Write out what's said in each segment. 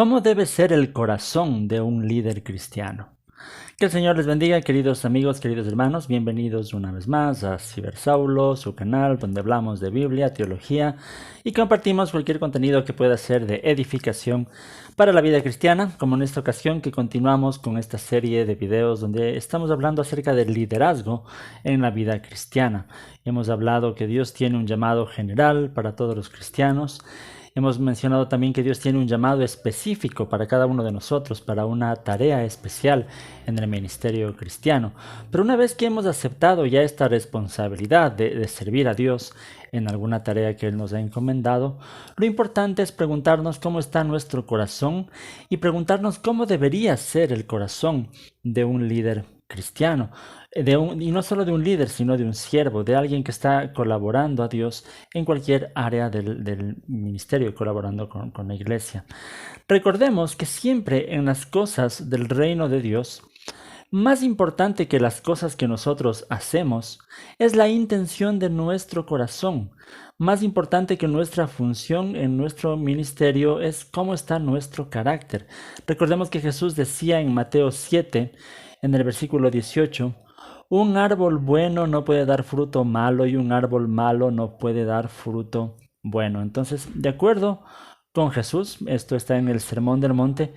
¿Cómo debe ser el corazón de un líder cristiano? Que el Señor les bendiga, queridos amigos, queridos hermanos. Bienvenidos una vez más a Cibersaulo, su canal donde hablamos de Biblia, teología y compartimos cualquier contenido que pueda ser de edificación para la vida cristiana, como en esta ocasión que continuamos con esta serie de videos donde estamos hablando acerca del liderazgo en la vida cristiana. Hemos hablado que Dios tiene un llamado general para todos los cristianos. Hemos mencionado también que Dios tiene un llamado específico para cada uno de nosotros, para una tarea especial en el ministerio cristiano. Pero una vez que hemos aceptado ya esta responsabilidad de servir a Dios en alguna tarea que Él nos ha encomendado, lo importante es preguntarnos cómo está nuestro corazón y preguntarnos cómo debería ser el corazón de un líder cristiano, y no solo de un líder, sino de un siervo, de alguien que está colaborando a Dios en cualquier área del ministerio, colaborando con la iglesia. Recordemos que siempre en las cosas del reino de Dios, más importante que las cosas que nosotros hacemos, es la intención de nuestro corazón. Más importante que nuestra función en nuestro ministerio es cómo está nuestro carácter. Recordemos que Jesús decía en Mateo 7, en el versículo 18, un árbol bueno no puede dar fruto malo y un árbol malo no puede dar fruto bueno. Entonces, de acuerdo con Jesús, esto está en el Sermón del Monte,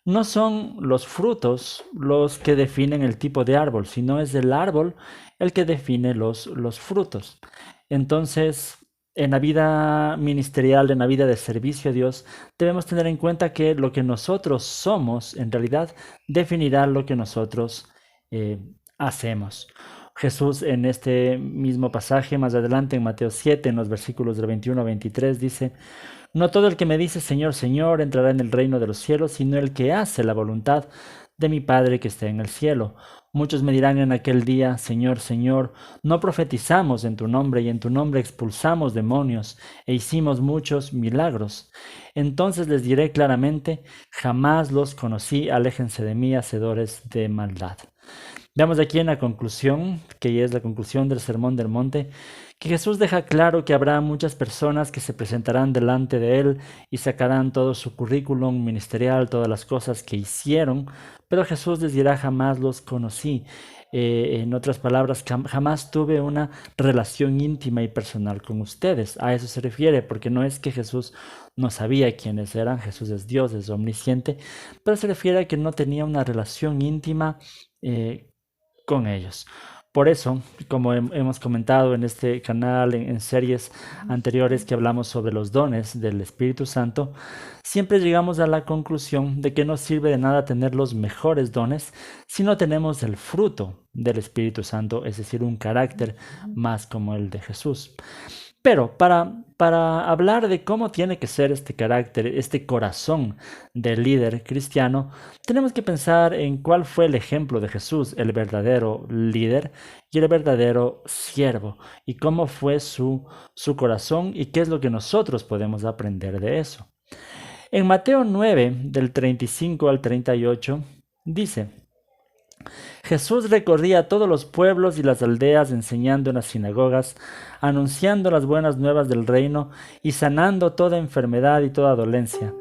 no son los frutos los que definen el tipo de árbol, sino es el árbol el que define los frutos. Entonces, en la vida ministerial, en la vida de servicio a Dios, debemos tener en cuenta que lo que nosotros somos, en realidad, definirá lo que nosotros hacemos. Jesús en este mismo pasaje, más adelante en Mateo 7, en los versículos del 21 a 23, dice: no todo el que me dice Señor, Señor, entrará en el reino de los cielos, sino el que hace la voluntad de mi Padre que está en el cielo. Muchos me dirán en aquel día: Señor, Señor, no profetizamos en tu nombre, y en tu nombre expulsamos demonios, e hicimos muchos milagros. Entonces les diré claramente: jamás los conocí, aléjense de mí, hacedores de maldad. Veamos aquí en la conclusión, que ya es la conclusión del Sermón del Monte, que Jesús deja claro que habrá muchas personas que se presentarán delante de Él y sacarán todo su currículum ministerial, todas las cosas que hicieron, pero Jesús les dirá: jamás los conocí. En otras palabras, jamás tuve una relación íntima y personal con ustedes. A eso se refiere, porque no es que Jesús no sabía quiénes eran. Jesús es Dios, es omnisciente, pero se refiere a que no tenía una relación íntima con ellos. Por eso, como hemos comentado en este canal, en series anteriores que hablamos sobre los dones del Espíritu Santo, siempre llegamos a la conclusión de que no sirve de nada tener los mejores dones si no tenemos el fruto del Espíritu Santo, es decir, un carácter más como el de Jesús. Pero para hablar de cómo tiene que ser este carácter, este corazón del líder cristiano, tenemos que pensar en cuál fue el ejemplo de Jesús, el verdadero líder y el verdadero siervo, y cómo fue su corazón y qué es lo que nosotros podemos aprender de eso. En Mateo 9, del 35 al 38, dice: Jesús recorría todos los pueblos y las aldeas, enseñando en las sinagogas, anunciando las buenas nuevas del reino y sanando toda enfermedad y toda dolencia.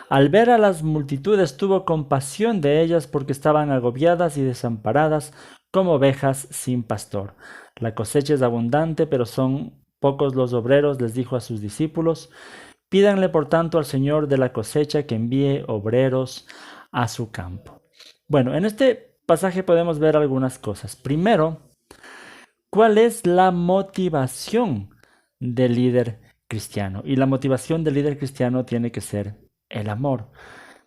Al ver a las multitudes tuvo compasión de ellas, porque estaban agobiadas y desamparadas como ovejas sin pastor. La cosecha es abundante, pero son pocos los obreros, les dijo a sus discípulos. Pídanle por tanto al Señor de la cosecha que envíe obreros a su campo. Bueno, en este pasaje podemos ver algunas cosas. Primero, ¿cuál es la motivación del líder cristiano? Y la motivación del líder cristiano tiene que ser el amor.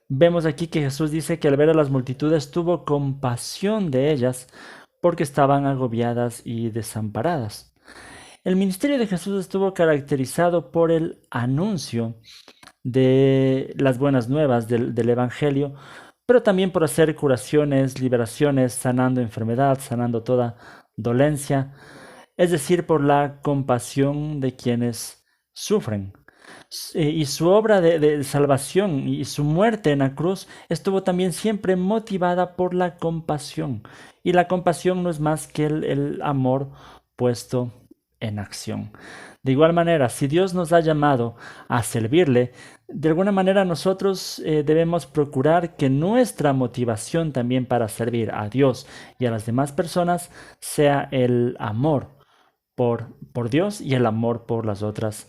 Vemos aquí que Jesús dice que al ver a las multitudes tuvo compasión de ellas porque estaban agobiadas y desamparadas. El ministerio de Jesús estuvo caracterizado por el anuncio de las buenas nuevas del Evangelio, pero también por hacer curaciones, liberaciones, sanando enfermedad, sanando toda dolencia, es decir, por la compasión de quienes sufren. Y su obra de salvación y su muerte en la cruz estuvo también siempre motivada por la compasión. Y la compasión no es más que el amor puesto en acción. De igual manera, si Dios nos ha llamado a servirle, de alguna manera nosotros debemos procurar que nuestra motivación también para servir a Dios y a las demás personas sea el amor por Dios y el amor por las otras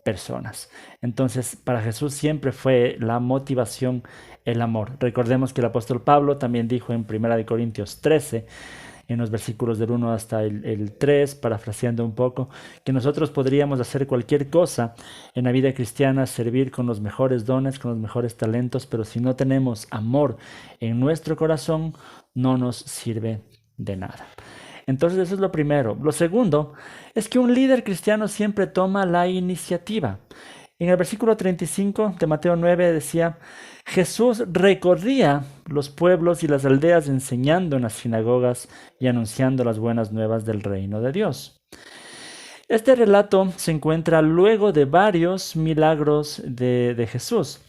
personas. Entonces, para Jesús siempre fue la motivación el amor. Recordemos que el apóstol Pablo también dijo en 1 Corintios 13, en los versículos del 1 hasta el 3, parafraseando un poco, que nosotros podríamos hacer cualquier cosa en la vida cristiana, servir con los mejores dones, con los mejores talentos, pero si no tenemos amor en nuestro corazón, no nos sirve de nada. Entonces eso es lo primero. Lo segundo es que un líder cristiano siempre toma la iniciativa. En el versículo 35 de Mateo 9 decía, Jesús recorría los pueblos y las aldeas enseñando en las sinagogas y anunciando las buenas nuevas del reino de Dios. Este relato se encuentra luego de varios milagros de Jesús.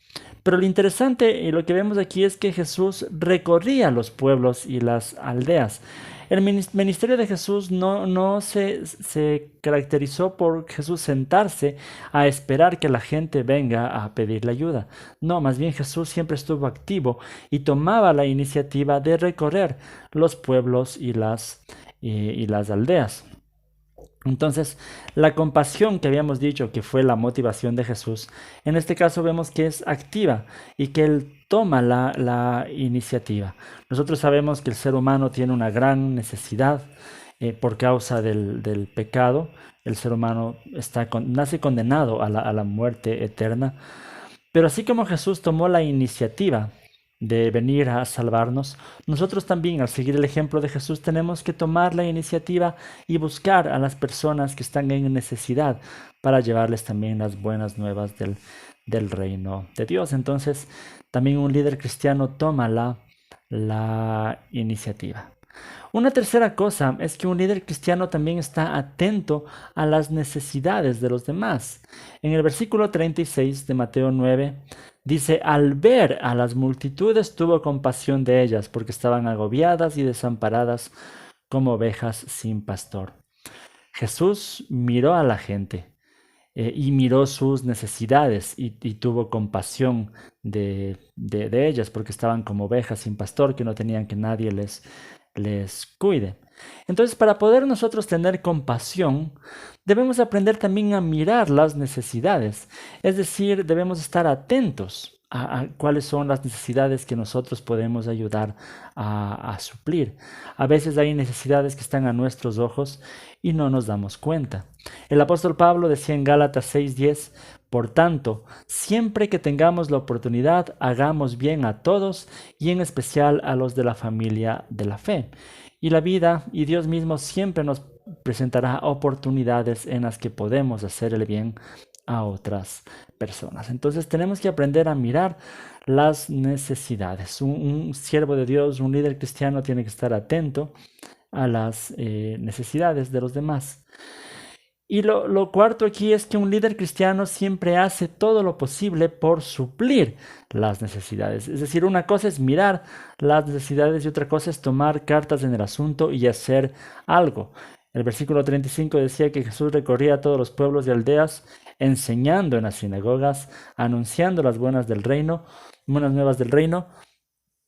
Pero lo interesante y lo que vemos aquí es que Jesús recorría los pueblos y las aldeas. El ministerio de Jesús no se caracterizó por Jesús sentarse a esperar que la gente venga a pedirle ayuda. No, más bien Jesús siempre estuvo activo y tomaba la iniciativa de recorrer los pueblos y las aldeas. Entonces, la compasión que habíamos dicho que fue la motivación de Jesús, en este caso vemos que es activa y que Él toma la iniciativa. Nosotros sabemos que el ser humano tiene una gran necesidad por causa del pecado. El ser humano nace condenado a la muerte eterna. Pero así como Jesús tomó la iniciativa de venir a salvarnos, nosotros también, al seguir el ejemplo de Jesús, tenemos que tomar la iniciativa y buscar a las personas que están en necesidad para llevarles también las buenas nuevas del reino de Dios. Entonces, también un líder cristiano toma la iniciativa. Una tercera cosa es que un líder cristiano también está atento a las necesidades de los demás. En el versículo 36 de Mateo 9 dice, al ver a las multitudes tuvo compasión de ellas porque estaban agobiadas y desamparadas como ovejas sin pastor. Jesús miró a la gente y miró sus necesidades y tuvo compasión de ellas porque estaban como ovejas sin pastor que no tenían que nadie les cuide. Entonces, para poder nosotros tener compasión, debemos aprender también a mirar las necesidades. Es decir, debemos estar atentos a cuáles son las necesidades que nosotros podemos ayudar a suplir. A veces hay necesidades que están a nuestros ojos y no nos damos cuenta. El apóstol Pablo decía en Gálatas 6:10, por tanto, siempre que tengamos la oportunidad, hagamos bien a todos y en especial a los de la familia de la fe. Y la vida y Dios mismo siempre nos presentará oportunidades en las que podemos hacer el bien a otras personas. Entonces tenemos que aprender a mirar las necesidades. Un siervo de Dios, un líder cristiano tiene que estar atento a las necesidades de los demás. Y lo cuarto aquí es que un líder cristiano siempre hace todo lo posible por suplir las necesidades. Es decir, una cosa es mirar las necesidades y otra cosa es tomar cartas en el asunto y hacer algo. El versículo 35 decía que Jesús recorría todos los pueblos y aldeas, enseñando en las sinagogas, anunciando las buenas nuevas del reino,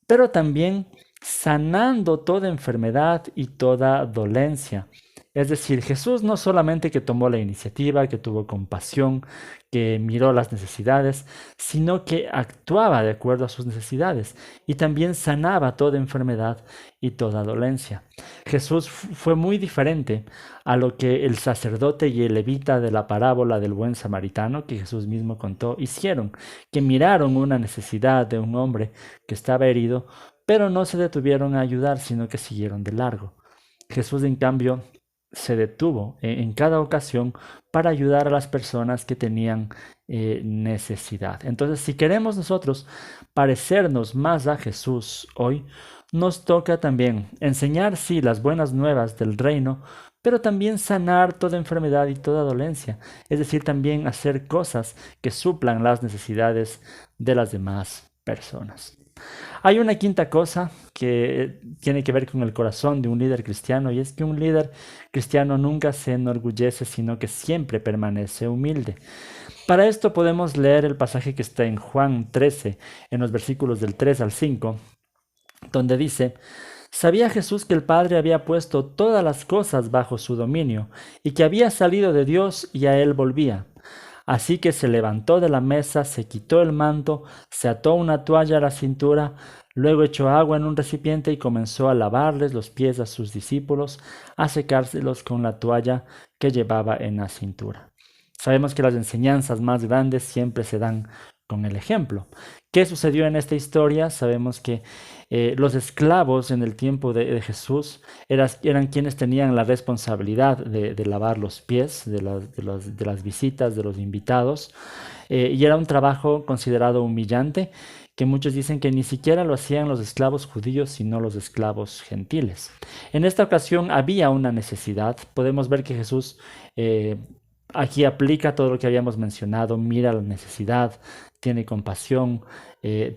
pero también sanando toda enfermedad y toda dolencia. Es decir, Jesús no solamente que tomó la iniciativa, que tuvo compasión, que miró las necesidades, sino que actuaba de acuerdo a sus necesidades y también sanaba toda enfermedad y toda dolencia. Jesús fue muy diferente a lo que el sacerdote y el levita de la parábola del buen samaritano que Jesús mismo contó hicieron, que miraron una necesidad de un hombre que estaba herido, pero no se detuvieron a ayudar, sino que siguieron de largo. Jesús, en cambio, se detuvo en cada ocasión para ayudar a las personas que tenían necesidad. Entonces, si queremos nosotros parecernos más a Jesús hoy, nos toca también enseñar, sí, las buenas nuevas del reino, pero también sanar toda enfermedad y toda dolencia. Es decir, también hacer cosas que suplan las necesidades de las demás personas. Hay una quinta cosa que tiene que ver con el corazón de un líder cristiano, y es que un líder cristiano nunca se enorgullece, sino que siempre permanece humilde. Para esto podemos leer el pasaje que está en Juan 13, en los versículos del 3 al 5, donde dice: Sabía Jesús que el Padre había puesto todas las cosas bajo su dominio, y que había salido de Dios y a él volvía. Así que se levantó de la mesa, se quitó el manto, se ató una toalla a la cintura, luego echó agua en un recipiente y comenzó a lavarles los pies a sus discípulos, a secárselos con la toalla que llevaba en la cintura. Sabemos que las enseñanzas más grandes siempre se dan con el ejemplo. ¿Qué sucedió en esta historia? Sabemos que los esclavos en el tiempo de Jesús eran quienes tenían la responsabilidad de lavar los pies de las visitas, de los invitados, y era un trabajo considerado humillante, que muchos dicen que ni siquiera lo hacían los esclavos judíos, sino los esclavos gentiles. En esta ocasión había una necesidad. Podemos ver que Jesús aquí aplica todo lo que habíamos mencionado, mira la necesidad, tiene compasión,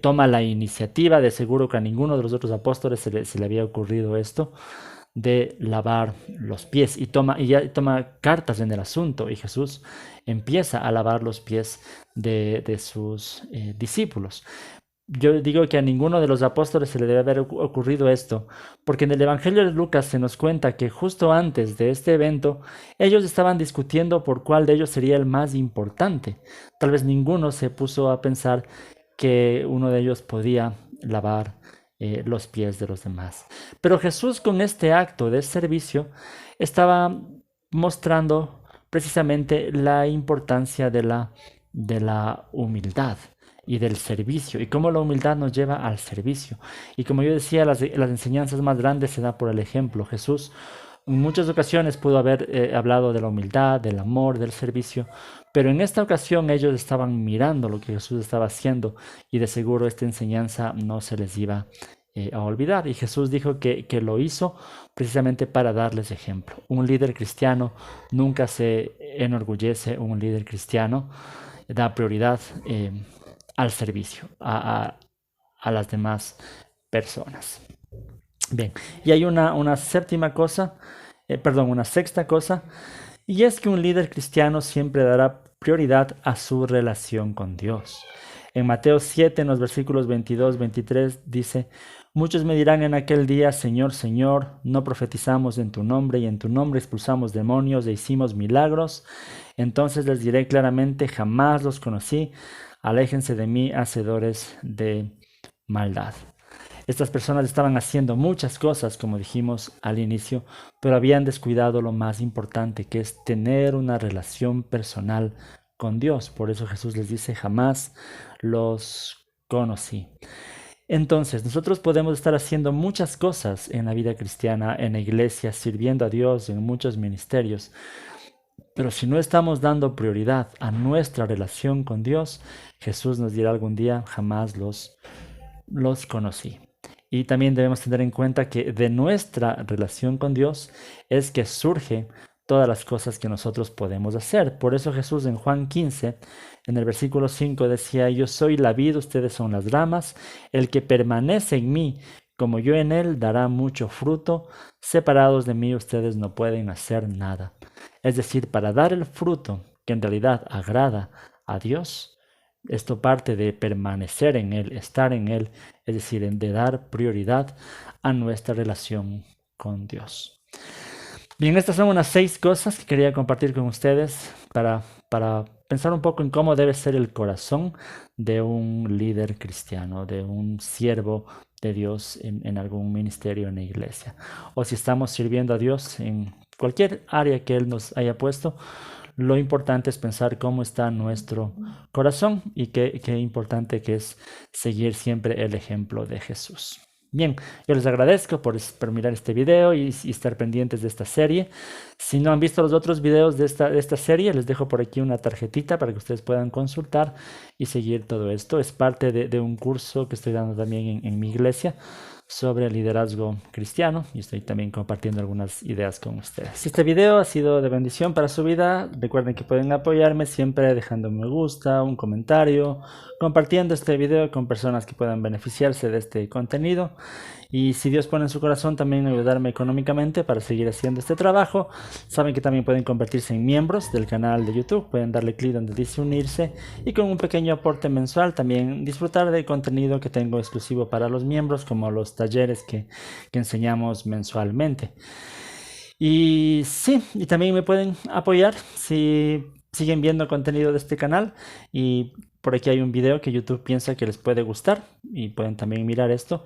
toma la iniciativa. De seguro que a ninguno de los otros apóstoles se le había ocurrido esto de lavar los pies, y toma cartas en el asunto, y Jesús empieza a lavar los pies de sus discípulos. Yo digo que a ninguno de los apóstoles se le debe haber ocurrido esto, porque en el Evangelio de Lucas se nos cuenta que justo antes de este evento, ellos estaban discutiendo por cuál de ellos sería el más importante. Tal vez ninguno se puso a pensar que uno de ellos podía lavar los pies de los demás. Pero Jesús, con este acto de servicio, estaba mostrando precisamente la importancia de la humildad y del servicio, y cómo la humildad nos lleva al servicio. Y como yo decía, las enseñanzas más grandes se dan por el ejemplo. Jesús en muchas ocasiones pudo haber hablado de la humildad, del amor, del servicio, pero en esta ocasión ellos estaban mirando lo que Jesús estaba haciendo, y de seguro esta enseñanza no se les iba a olvidar. Y Jesús dijo que lo hizo precisamente para darles ejemplo. Un líder cristiano nunca se enorgullece. Un líder cristiano da prioridad al servicio, a las demás personas. Bien, y hay una sexta cosa, y es que un líder cristiano siempre dará prioridad a su relación con Dios. En Mateo 7, en los versículos 22-23, dice: Muchos me dirán en aquel día: Señor, Señor, ¿no profetizamos en tu nombre, y en tu nombre expulsamos demonios e hicimos milagros? Entonces les diré claramente: jamás los conocí. Aléjense de mí, hacedores de maldad. Estas personas estaban haciendo muchas cosas, como dijimos al inicio, pero habían descuidado lo más importante, que es tener una relación personal con Dios. Por eso Jesús les dice: jamás los conocí. Entonces, nosotros podemos estar haciendo muchas cosas en la vida cristiana, en la iglesia, sirviendo a Dios en muchos ministerios, pero si no estamos dando prioridad a nuestra relación con Dios, Jesús nos dirá algún día: jamás los conocí. Y también debemos tener en cuenta que de nuestra relación con Dios es que surge todas las cosas que nosotros podemos hacer. Por eso Jesús en Juan 15, en el versículo 5, decía: Yo soy la vid, ustedes son las ramas. El que permanece en mí, como yo en él, dará mucho fruto. Separados de mí, ustedes no pueden hacer nada. Es decir, para dar el fruto que en realidad agrada a Dios, esto parte de permanecer en Él, estar en Él, es decir, de dar prioridad a nuestra relación con Dios. Bien, estas son unas 6 cosas que quería compartir con ustedes para pensar un poco en cómo debe ser el corazón de un líder cristiano, de un siervo de Dios en algún ministerio en la iglesia. O si estamos sirviendo a Dios en cualquier área que Él nos haya puesto, lo importante es pensar cómo está nuestro corazón, y qué importante que es seguir siempre el ejemplo de Jesús. Bien, yo les agradezco por mirar este video y estar pendientes de esta serie. Si no han visto los otros videos de esta serie, les dejo por aquí una tarjetita para que ustedes puedan consultar y seguir todo esto. Es parte de un curso que estoy dando también en mi iglesia, sobre liderazgo cristiano y estoy también compartiendo algunas ideas con ustedes. Si este video ha sido de bendición para su vida, recuerden que pueden apoyarme siempre dejando un me gusta, un comentario, compartiendo este video con personas que puedan beneficiarse de este contenido. Y si Dios pone en su corazón también ayudarme económicamente para seguir haciendo este trabajo, saben que también pueden convertirse en miembros del canal de YouTube, pueden darle clic donde dice unirse y con un pequeño aporte mensual también disfrutar del contenido que tengo exclusivo para los miembros, como los talleres que enseñamos mensualmente. Y sí, y también me pueden apoyar si siguen viendo contenido de este canal, y por aquí hay un video que YouTube piensa que les puede gustar y pueden también mirar esto.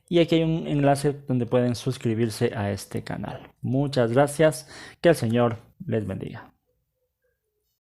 Y aquí hay un enlace donde pueden suscribirse a este canal. Muchas gracias. Que el Señor les bendiga.